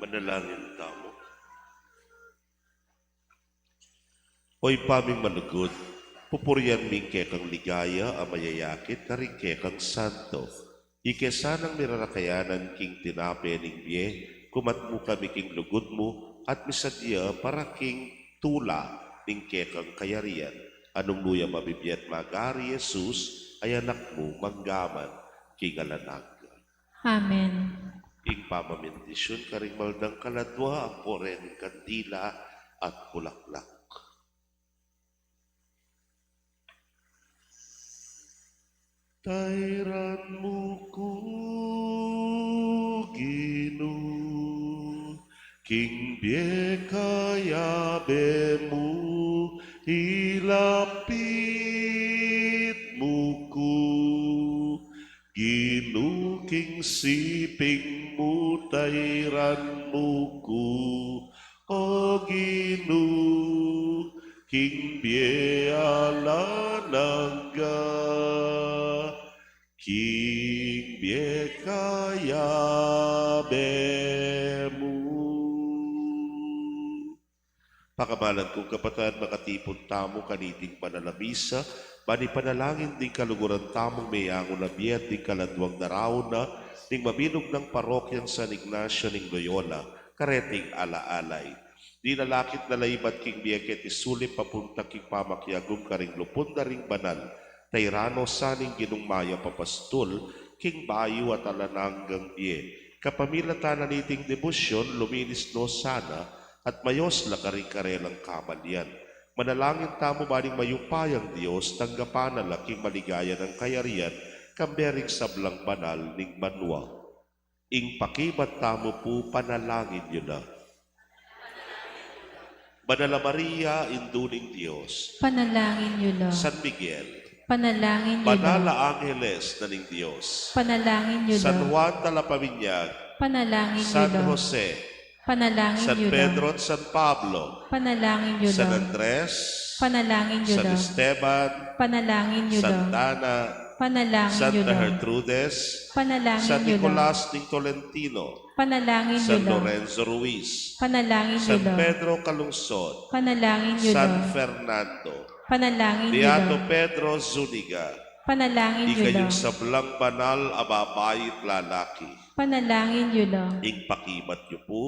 Manalangin tamo. Hoy paming manugod, pupurian ming kekang ligaya a mayayakit na rin kekang santo. Ikesanang mirarakayanan king tinape ning biye, kumatmo kami king lugod mo, at misadya para king tula ning kekang kayarian. Anong luya mabibiyat magari Jesus, ay anak mo manggaman king alanag. Amen. Ing pamamindisyon karing maldang kaladwa, ang poren kandila at bulaklak. Tayran mo ko, Gino, king biekayabe mo, ilapit mo ko, Gino, king siping mo, tayran mo ko, o Gino, king bialanangga. King biekayabemu. Pakamalan kong kapatid, makatipon tamo kaniting panalabisa, bani panalangin ding kaluguran tamong mayango na biyat ding kaladwang daraw na, ding mabinog ng parokyang San Ignacio ning Loyola, kareting alaalay. Di nalakit na laibat king biyeket isulip papunta king pamakyagum karing lupon na ring banal, Tayrano saning ginungmaya papastol, king bayo at alananggang biye. Kapamilata na niting debosyon, luminis no sana, at mayos la karing-karelang kamalyan. Manalangin tamo baling mayupayang Diyos, tanggapan na laking maligaya ng kayarian, kambering sablang banal ning banwa. Ing pakibat tamo po, panalangin nyo na. Banala Maria, induning Diyos, Panalangin niyo lang. San Miguel, Panalangin niyo lang. Banala Angeles na ning Diyos, Panalangin niyo San lang. Juan Talapaviñag, Panalangin niyo San lang. Jose, Panalangin San niyo lang. Pedro at San Pablo, Panalangin niyo San lang. Andres, Panalangin niyo San lang. Esteban, Panalangin niyo lang. Santa Ana, Panalangin niyo Santa lang. Gertrudes, Panalangin San niyo lang. Nicolas ning Tolentino, Panalangin niyo San lang. Lorenzo Ruiz, Panalangin niyo San lang. Pedro Calungsod, Panalangin niyo San lang. Fernando, Panalangin niyo Beato lang. Pedro Zuniga, Panalangin niyo lang. ikayong sablang banal ababayit lalaki, Panalangin niyo lang. ing pakimat niyo po,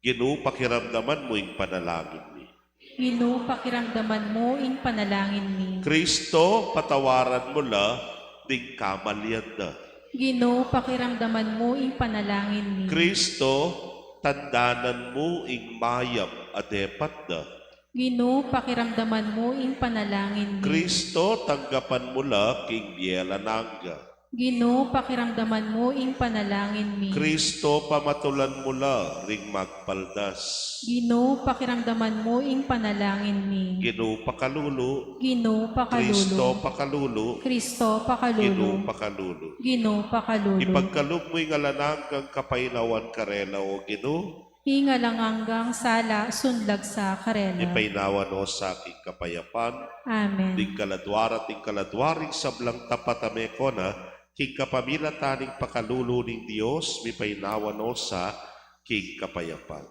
Ginoo pakiramdaman mo ing panalangin ni. Ginoo, pakiramdaman mo ing panalangin ni. Kristo, patawaran mo la, ding kamalyan na. Ginoo, pakiramdaman mo ing panalangin ni. Kristo, tandanan mo ing mayam adepat na. Ginoo, pakiramdaman mo ing panalangin ni. Kristo, tanggapan mo la king bielananga. Ginoo, pakiramdaman mo ing panalangin ni. Kristo, pamatulan mo la ring magpaldas. Ginoo, pakiramdaman mo ing panalangin ni. Ginoo pakalulu, Ginoo, Kristo pakalulu. pakalulu, Kristo, Ginoo pakalulu. pakalulu. Ginoo, pakalulu. Ipagkalog mo ing alananggang kapainawan karela o Ginoo, Hingalang hanggang sala, sunlag sa karela. ipainawan o sa aking kapayapan, Amen. ding kaladwara ting kaladwaring sablang tapatame ko na, king kapamila taning pakalulo ning Diyos, mipainawan o sa king kapayapan.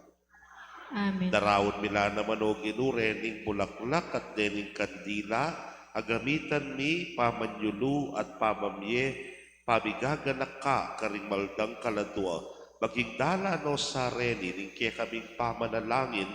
Amen. Darawon mila naman o ginure ning bulaklak at dening kandila, agamitan mi pamanyulu at pamamye, pamigaganak ka karing maldang kaladwa, maging dala no sa reni ning kaya kaming pamanalangin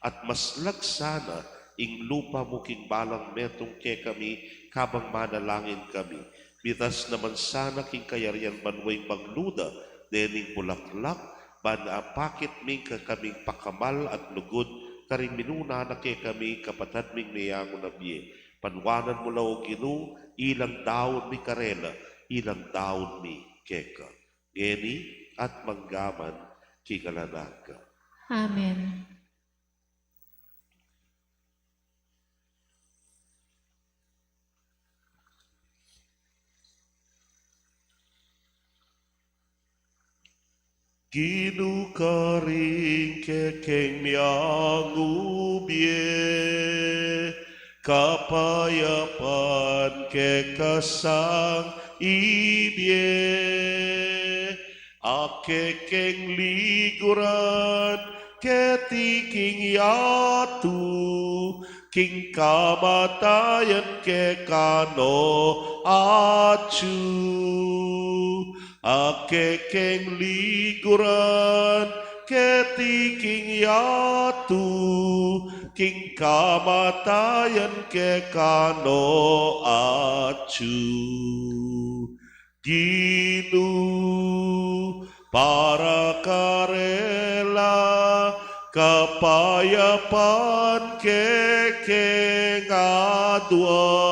at maslag sana ing lupa mo king balang metong kaya kami kabang manalangin kami. Mitas naman sana king kayarian banway magluda dening bulaklak banapakit ming kaming pakamal at lugod karing minuna na kaya kami kapatad ming niyango na biye. Panwanan mo lao Ginoo, ilang daon mi karela, ilang daon mi keka. Ngeni at manggaman kikalanaga. Amen. Ginukaring kekeng miangubye, kapayapan kekasang ibye, Akekeng liguran, keti king yatu, king kamatayan ke kano achu. Akekeng liguran, keti king yatu, king kamatayan ke kano achu. Ginu para karela kapayapan kekeng aduan.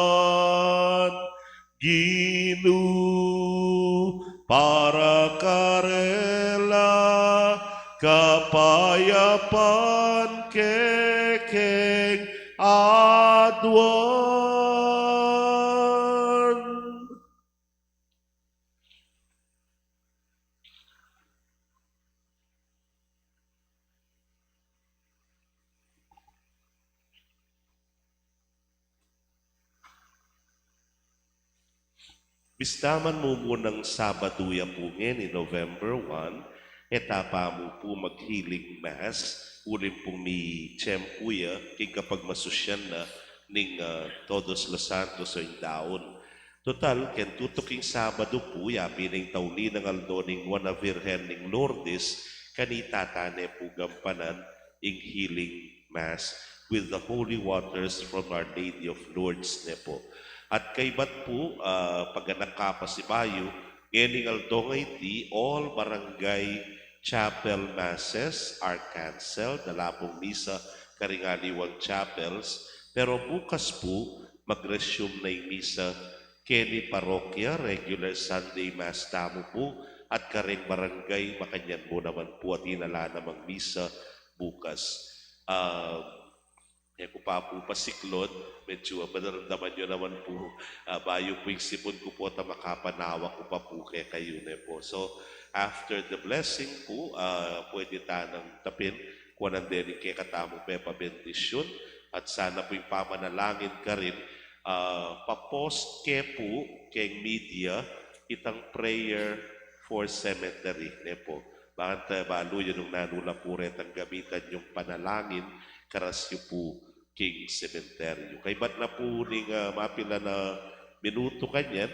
Ginu para karela kapayapan kekeng aduan. Bistaman mo munang Sabado ya po ngayon, November 1, etapa mo po mag-healing mass, ulim po mi tiyempuya, king kapag masusyan na ning Todos los Santos o yung daon. Total, ken tutuking Sabado po, yapi ning tauli ng aldo ning Wana Virgen ning Lourdes, kanitatane po gampanan ing healing mass with the holy waters from Our Lady of Lourdes ne po. At kay bat po, paganak ka pa si Bayo, ngayon aldo ngayti, all barangay chapel masses are canceled, dalapong misa, karingaliwang chapels, pero bukas po, mag-resume na yung misa, Kenny Parokya, regular Sunday Mass tamo po, at karing barangay, makanyan mo naman po, at inala namang misa bukas. Ko pa po pasiklod, medyo madaramdaman nyo naman po, bayo po yung sipon ko po at makapanawa ko pa po kayo na po. So, after the blessing po, pwede tanang tapin, kung nandiyan kay katamo pepa bendisyon, at sana po yung pamanalangin ka rin, papost ke po kay media, itang prayer for cemetery ne po. Bakit balo yun nung nanula po rin ang gamitan yung panalangin, karasyo po king cementerio. Kay ba't na po ning mapila na minuto kanyan,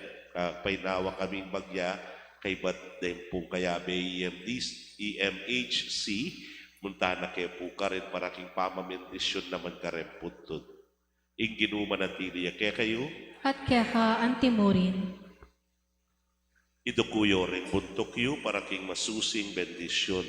painawa kaming bagya, kay ba't din po kaya may EMHC, munta na kayo po ka rin para king pamamendisyon naman ka rin puntod. Ing ginuman at tiliya kaya kayo, At kaya ka antimurin. idukuyo rin buntukyo para king masusing bendisyon.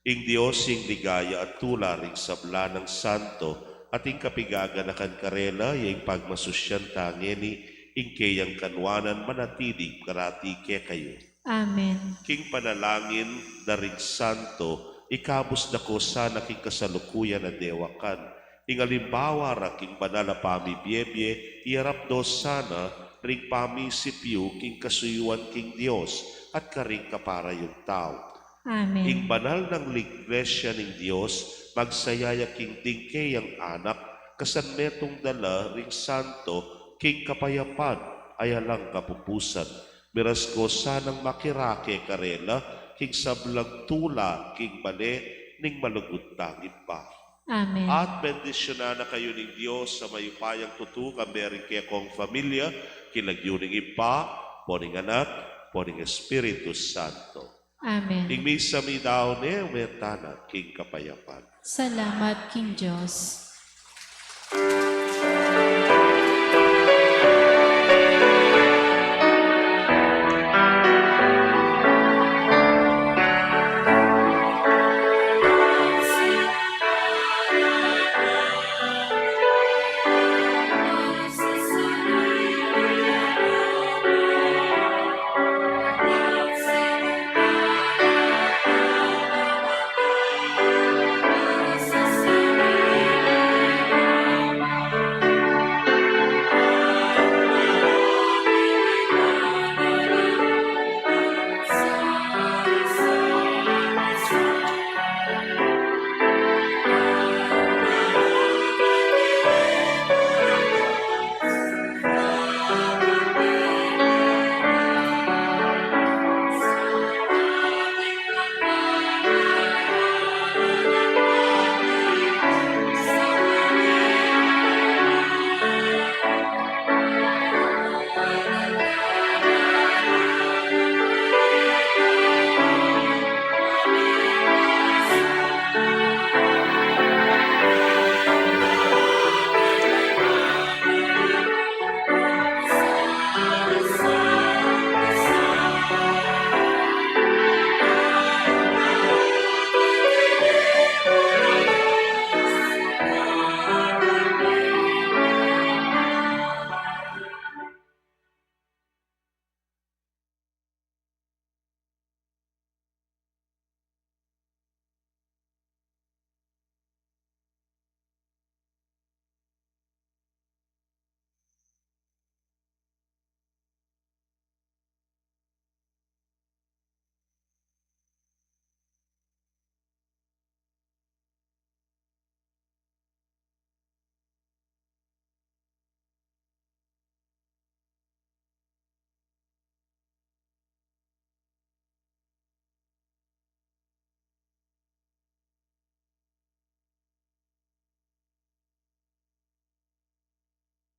Ing Diyosing ligaya at tula ring sabla ng santo, ating kapigaganakan karela, yung pagmasusyan tangeni, ing kayang kanwanan manatilig karati ke kayo. Amen. King panalangin na ring santo, ikabos na ko sana king kasalukuyan na dewakan. Ing alimbawa ra king banala pami biebye, iarap dos sana ring pami sipyo king kasuyuan king Dios at karing kapara yung tao. Amen. Ing banal ng iglesia ng Diyos, magsayaya king tingke ang anak, kasan metong dala ring santo, king kapayapan, ayalang kapupusan. Miras ko sanang makirake karela, king sablang tula, king mali, ning malugot tangin pa. Amen. At bendisyonan na kayo ng Diyos sa mayupayang tutukan, meron kaya kong familia, kilagyo ng ipa, poning anak, poning Espiritu Santo. Amen. Ing misa mi daw ne umetana king kapayapan. Salamat, King Diyos.